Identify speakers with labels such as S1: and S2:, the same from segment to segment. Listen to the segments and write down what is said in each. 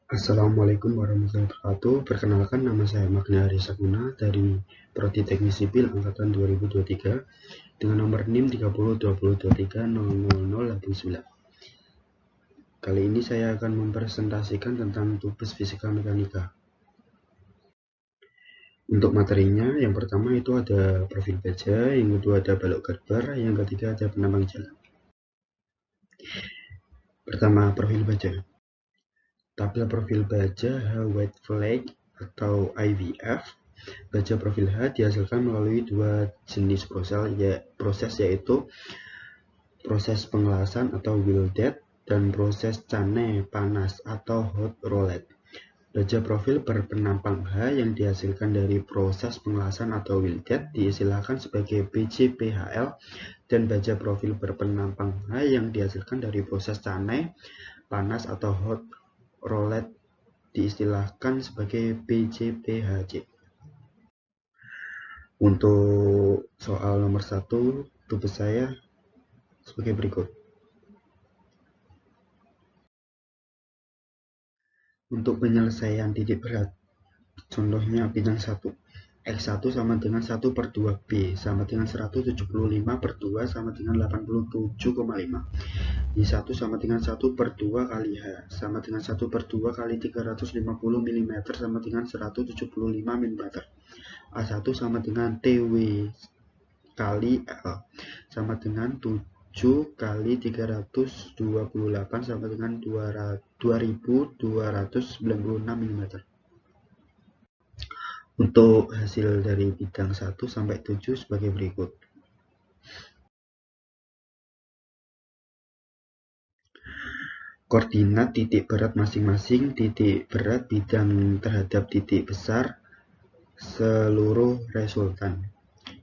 S1: Assalamualaikum warahmatullahi wabarakatuh. Perkenalkan, nama saya Magna Arisaguna dari Prodi Teknik Sipil Angkatan 2023 dengan nomor NIM 3020230089. Kali ini saya akan mempresentasikan tentang tugas fisika mekanika. Untuk materinya, yang pertama itu ada profil baja, yang kedua ada balok gerber, yang ketiga ada penambang jalan. Pertama, profil baja. Tabel profil baja H-White Flag atau IVF. Baja profil H dihasilkan melalui dua jenis proses yaitu proses pengelasan atau welded dan proses cane panas atau hot rolled. Baja profil berpenampang H yang dihasilkan dari proses pengelasan atau welded diistilahkan sebagai BJPHL, dan baja profil berpenampang H yang dihasilkan dari proses cane panas atau hot rolled diistilahkan sebagai BJPHC. Untuk soal nomor 1, tugas saya sebagai berikut. Untuk penyelesaian titik berat, contohnya bidang 1, X1 sama dengan 1 per 2, B sama dengan 175 per 2 sama dengan 87,5. Y1 sama dengan 1 per 2 kali H sama dengan 1 per 2 kali 350 mm sama dengan 175 mm. A1 sama dengan TW kali L sama dengan 7 kali 328 sama dengan 2296 mm. Untuk hasil dari bidang 1 sampai 7 sebagai berikut. Koordinat titik berat masing-masing titik berat bidang terhadap titik besar seluruh resultan.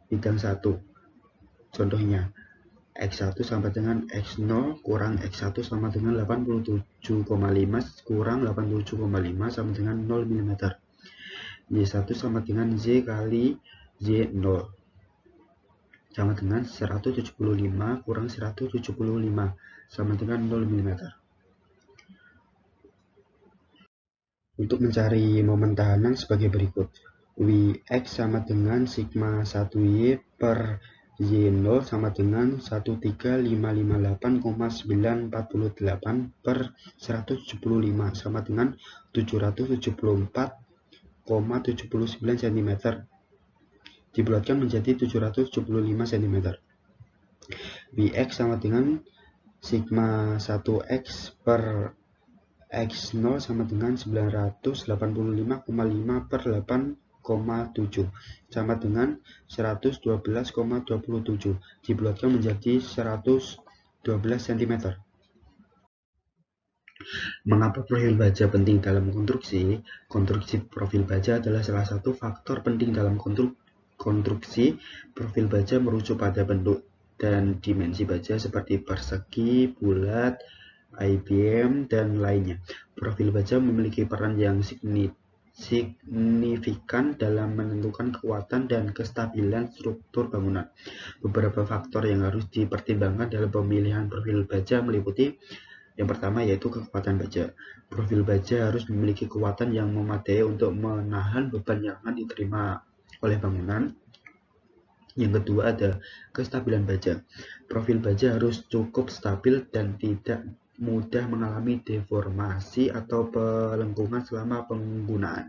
S1: Bidang 1. Contohnya, X1 sama dengan X0 kurang X1 sama dengan 87,5 kurang 87,5 sama dengan 0 mm. Y1 sama dengan Z kali Y0 sama dengan 175 kurang 175 sama dengan 0 mm. Untuk mencari momen tahanan sebagai berikut. Wx sama dengan sigma 1Y per Y0 sama dengan 13558,948 per 175 sama dengan 774,79 cm. Dibulatkan menjadi 775 cm. Wx sama dengan sigma 1x per X0 sama dengan 985,5 per 8,7 sama dengan 112,27 dibulatkan menjadi 112 cm. Mengapa profil baja penting dalam konstruksi? Konstruksi profil baja adalah salah satu faktor penting dalam konstruksi. Profil baja merujuk pada bentuk dan dimensi baja seperti persegi, bulat, IBM, dan lainnya. Profil baja memiliki peran yang signifikan dalam menentukan kekuatan dan kestabilan struktur bangunan. Beberapa faktor yang harus dipertimbangkan dalam pemilihan profil baja meliputi: yang pertama yaitu kekuatan baja. Profil baja harus memiliki kekuatan yang memadai untuk menahan beban yang akan diterima oleh bangunan. Yang kedua ada kestabilan baja. Profil baja harus cukup stabil dan tidak mudah mengalami deformasi atau pelengkungan selama penggunaan.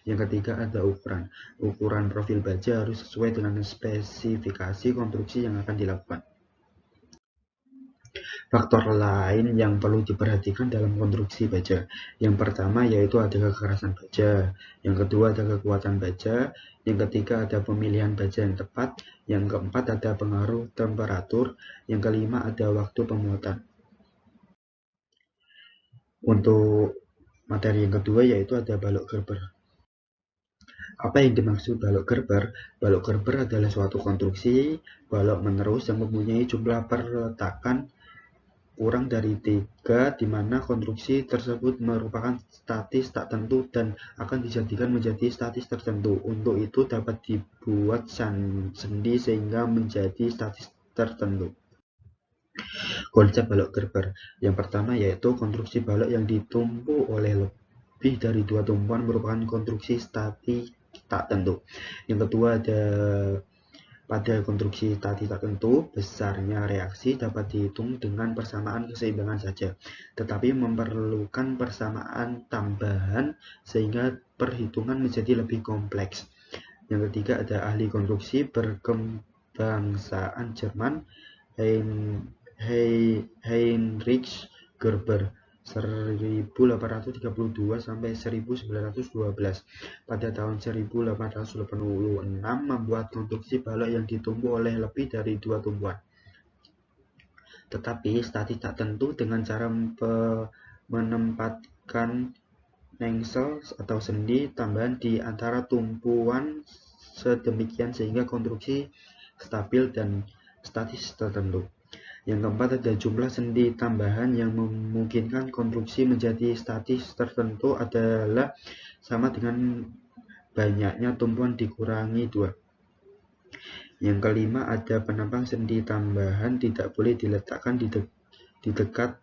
S1: Yang ketiga ada ukuran. Ukuran profil baja harus sesuai dengan spesifikasi konstruksi yang akan dilakukan. Faktor lain yang perlu diperhatikan dalam konstruksi baja. Yang pertama yaitu ada kekerasan baja, yang kedua ada kekuatan baja, yang ketiga ada pemilihan baja yang tepat, yang keempat ada pengaruh temperatur, yang kelima ada waktu pemuatan. Untuk materi yang kedua yaitu ada balok gerber. Apa yang dimaksud balok gerber? Balok gerber adalah suatu konstruksi balok menerus yang mempunyai jumlah perletakan kurang dari 3, di mana konstruksi tersebut merupakan statis tak tentu dan akan dijadikan menjadi statis tertentu. Untuk itu dapat dibuat sendi sehingga menjadi statis tertentu. Konsep balok gerber. Yang pertama yaitu konstruksi balok yang ditumpu oleh lebih dari 2 tumpuan merupakan konstruksi statis tak tentu. Yang kedua ada pada konstruksi statis tak tentu, besarnya reaksi dapat dihitung dengan persamaan keseimbangan saja, tetapi memerlukan persamaan tambahan sehingga perhitungan menjadi lebih kompleks. Yang ketiga ada ahli konstruksi berkebangsaan Jerman Heinrich Gerber 1832 sampai 1912. Pada tahun 1886 membuat konstruksi balok yang ditumpu oleh lebih dari 2 tumpuan. Tetapi statis tak tentu dengan cara menempatkan mengsel atau sendi tambahan di antara tumpuan sedemikian sehingga konstruksi stabil dan statis tertentu. Yang keempat ada jumlah sendi tambahan yang memungkinkan konstruksi menjadi statis tertentu adalah sama dengan banyaknya tumpuan dikurangi 2. Yang kelima ada penambang sendi tambahan tidak boleh diletakkan di dekat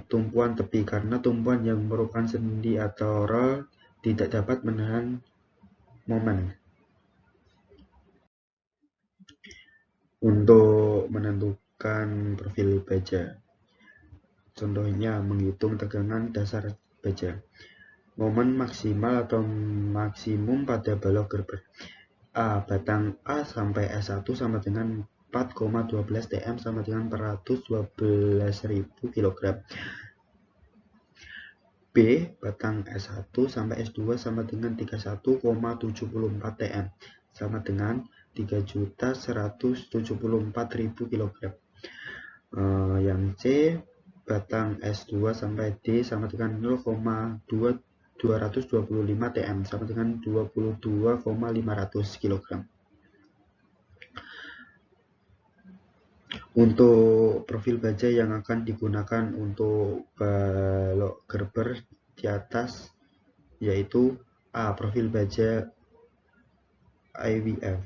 S1: tumpuan tepi karena tumpuan yang merupakan sendi atau roll tidak dapat menahan momen. Untuk menentukan profil baja, contohnya menghitung tegangan dasar baja. Momen maksimal atau maksimum pada balok Gerber. A. Batang A sampai S1 sama dengan 4,12 Tm sama dengan 412.000 kg. B. Batang S1 sampai S2 sama dengan 31,74 Tm sama dengan 3.174.000 kg. Yang C. Batang S2 sampai D sama dengan 0,225 Tm sama dengan 22,500 kg. Untuk profil baja yang akan digunakan untuk balok Gerber di atas yaitu A. Profil baja IWF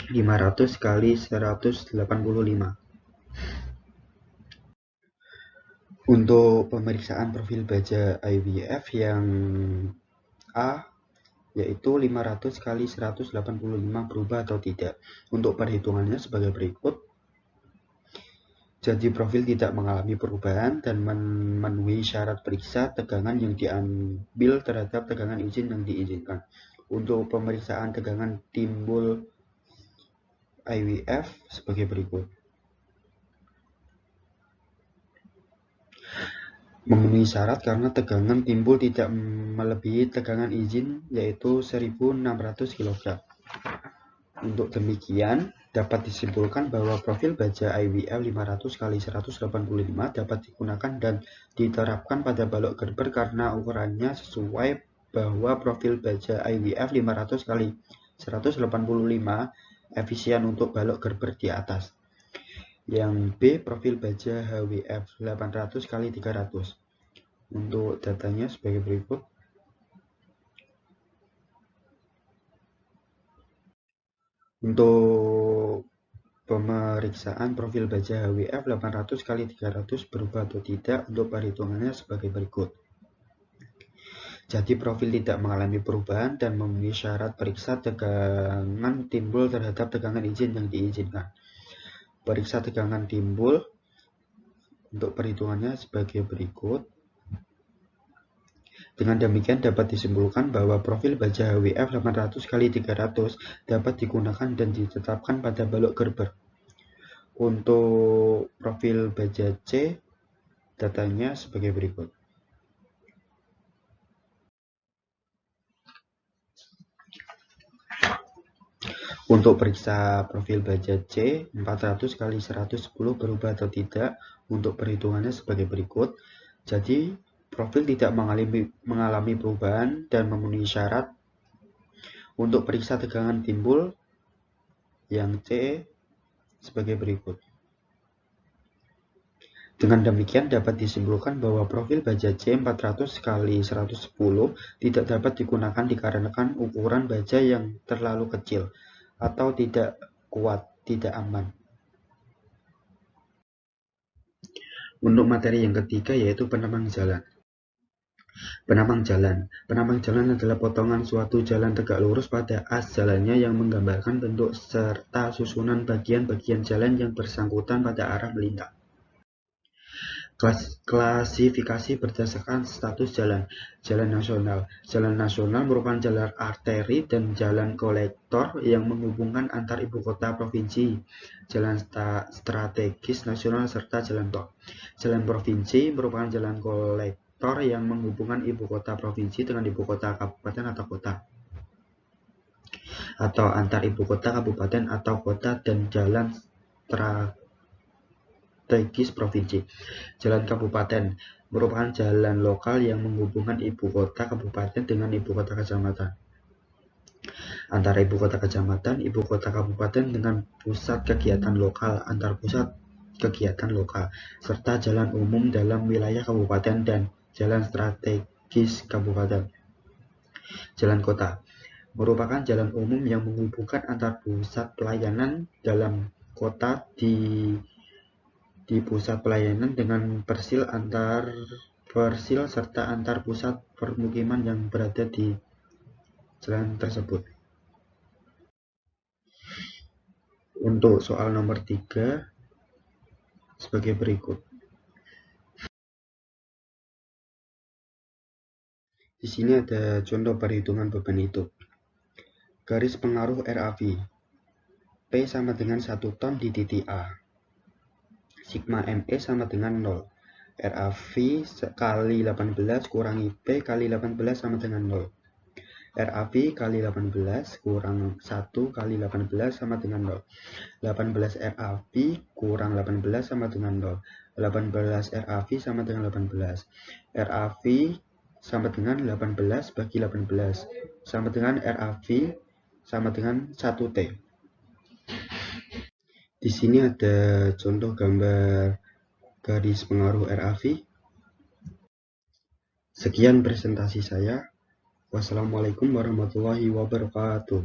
S1: 500 x 185. Untuk pemeriksaan profil baja IWF yang A yaitu 500 x 185 berubah atau tidak. Untuk perhitungannya sebagai berikut. Jadi profil tidak mengalami perubahan dan memenuhi syarat periksa tegangan yang diambil terhadap tegangan izin yang diizinkan. Untuk pemeriksaan tegangan timbul IWF sebagai berikut. Memenuhi syarat karena tegangan timbul tidak melebihi tegangan izin yaitu 1600 kg. Untuk demikian dapat disimpulkan bahwa profil baja IWF 500 x 185 dapat digunakan dan diterapkan pada balok Gerber karena ukurannya sesuai bahwa profil baja IWF 500 x 185 efisien untuk balok Gerber di atas. Yang B. Profil baja HWF 800 x 300. Untuk datanya sebagai berikut. Untuk pemeriksaan profil baja HWF 800 x 300 berubah atau tidak untuk perhitungannya sebagai berikut. Jadi profil tidak mengalami perubahan dan memenuhi syarat periksa tegangan timbul terhadap tegangan izin yang diizinkan. Periksa tegangan timbul untuk perhitungannya sebagai berikut. Dengan demikian dapat disimpulkan bahwa profil baja HWF 800 x 300 dapat digunakan dan ditetapkan pada balok Gerber. Untuk profil baja C, datanya sebagai berikut. Untuk periksa profil baja C, 400 x 110 berubah atau tidak untuk perhitungannya sebagai berikut. Jadi, profil tidak mengalami perubahan dan memenuhi syarat. Untuk periksa tegangan timbul, yang C sebagai berikut. Dengan demikian dapat disimpulkan bahwa profil baja C 400 x 110 tidak dapat digunakan dikarenakan ukuran baja yang terlalu kecil atau tidak kuat, tidak aman. Untuk materi yang ketiga yaitu penambang jalan. Penampang jalan. Penampang jalan adalah potongan suatu jalan tegak lurus pada as jalannya yang menggambarkan bentuk serta susunan bagian-bagian jalan yang bersangkutan pada arah melintang. Klasifikasi berdasarkan status jalan. Jalan nasional. Jalan nasional merupakan jalan arteri dan jalan kolektor yang menghubungkan antar ibu kota provinsi. Jalan strategis nasional serta jalan tol. Jalan provinsi merupakan jalan kolektor yang menghubungkan ibu kota provinsi dengan ibu kota kabupaten atau kota, atau antar ibu kota kabupaten atau kota, dan jalan strategis provinsi. Jalan kabupaten merupakan jalan lokal yang menghubungkan ibu kota kabupaten dengan ibu kota kecamatan, antara ibu kota kecamatan, ibu kota kabupaten dengan pusat kegiatan lokal, antar pusat kegiatan lokal, serta jalan umum dalam wilayah kabupaten dan jalan strategis kabupaten. Jalan kota merupakan jalan umum yang menghubungkan antar pusat pelayanan dalam kota di pusat pelayanan dengan persil serta antar pusat permukiman yang berada di jalan tersebut. Untuk soal nomor 3 sebagai berikut. Di sini ada contoh perhitungan beban hidup. Garis pengaruh RAV. P sama dengan 1 ton di titik A. Sigma ME sama dengan 0. RAV kali 18 kurangi P kali 18 sama dengan 0. RAV kali 18 kurang 1 kali 18 sama dengan 0. 18 RAV kurang 18 sama dengan 0. 18 RAV sama dengan 18. RAV sama dengan 18 bagi 18 sama dengan RAV sama dengan 1T. Di sini ada contoh gambar garis pengaruh RAV. Sekian presentasi saya. Wassalamualaikum warahmatullahi wabarakatuh.